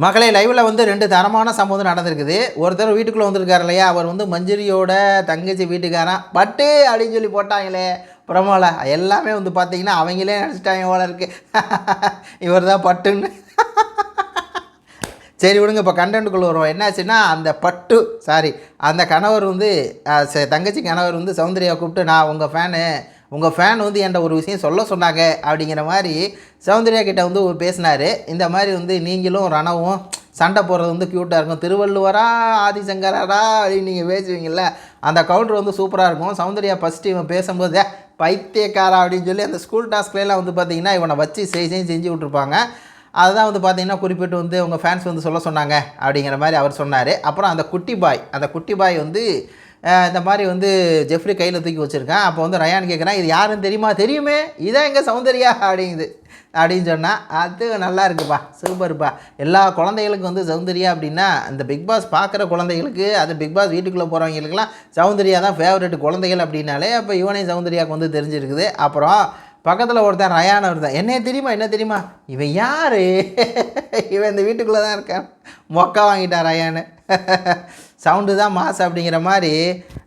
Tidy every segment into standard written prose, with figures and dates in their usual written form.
மகளே லைவில் வந்து 2 தரமான சம்பவம் நடந்திருக்குது. ஒருத்தர் வீட்டுக்குள்ளே வந்திருக்காரு இல்லையா, அவர் வந்து மஞ்சரியோட தங்கச்சி வீட்டுக்காரன் பட்டு அப்படின்னு சொல்லி போட்டாங்களே பிரமோல. எல்லாமே வந்து பார்த்தீங்கன்னா அவங்களே நினச்சிட்டாங்க போல இருக்கு இவர் தான் பட்டுன்னு. சரி விடுங்க, இப்போ கண்டென்ட்டுக்குள்ளே வருவோம். என்னாச்சுன்னா அந்த கணவர் வந்து தங்கச்சி கணவர் வந்து சௌந்தர்யா கூப்பிட்டு, நான் உங்கள் ஃபேன் வந்து என்கிட்ட ஒரு விஷயம் சொல்ல சொன்னாங்க அப்படிங்கிற மாதிரி சௌந்தர்யா கிட்ட வந்து பேசினார். இந்த மாதிரி வந்து நீங்களும் ரணவும் சண்டை போடுறது வந்து க்யூட்டாக இருக்கும், திருவள்ளுவரா ஆதிசங்கரா அப்படின்னு நீங்கள் பேசுவீங்கள்ல, அந்த கவுண்டர் வந்து சூப்பராக இருக்கும். சௌந்தர்யா ஃபஸ்ட்டு இவன் பேசும்போது பைத்தியக்காரா அப்படின்னு சொல்லி அந்த ஸ்கூல் டாஸ்க்லாம் வந்து பார்த்திங்கன்னா இவனை வச்சு செஞ்சு விட்ருப்பாங்க. அதுதான் வந்து பார்த்திங்கன்னா குறிப்பிட்டு வந்து உங்கள் ஃபேன்ஸ் வந்து சொல்ல சொன்னாங்க அப்படிங்கிற மாதிரி அவர் சொன்னார். அப்புறம் அந்த குட்டி பாய் வந்து இந்த மாதிரி வந்து ஜெஃப்ரி கையில் தூக்கி வச்சுருக்கேன். அப்போ வந்து ரயான் கேட்குறான், இது யாருன்னு தெரியுமா? தெரியுமே, இதான் எங்கள் சௌந்தர்யா அப்படின்னு சொன்னால் அது நல்லா இருக்குப்பா, சூப்பர்ப்பா. எல்லா குழந்தைகளுக்கும் வந்து சௌந்தர்யா அப்படின்னா இந்த பிக் பாஸ் பார்க்குற குழந்தைகளுக்கு, அது பிக் பாஸ் வீட்டுக்குள்ளே போகிறவங்களுக்குலாம் சௌந்தர்யா தான் ஃபேவரெட் குழந்தைகள் அப்படின்னாலே, அப்போ இவனையும் சௌந்தர்யாவுக்கு வந்து தெரிஞ்சிருக்குது. அப்புறம் பக்கத்தில் ஒருத்தன் ரயான் ஒருத்தன், என்ன தெரியுமா இவன் யார்? இவன் இந்த வீட்டுக்குள்ளே தான் இருக்கான், மொக்கா வாங்கிட்டான் ரயானு. சவுண்டு தான் மாசு அப்படிங்கிற மாதிரி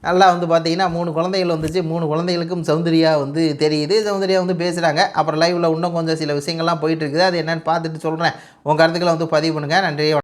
நல்லா வந்து பார்த்திங்கன்னா 3 குழந்தைகள் வந்துச்சு. 3 குழந்தைகளுக்கும் சௌந்தர்யா வந்து தெரியுது. சௌந்தர்யா வந்து பேசுகிறாங்க. அப்புறம் லைவில் இன்னும் கொஞ்சம் சில விஷயங்கள்லாம் போயிட்டுருக்குது. அது என்னென்னு பார்த்துட்டு சொல்கிறேன். உங்கள் கருத்துக்களை வந்து பதிவு பண்ணுங்கள். நன்றி.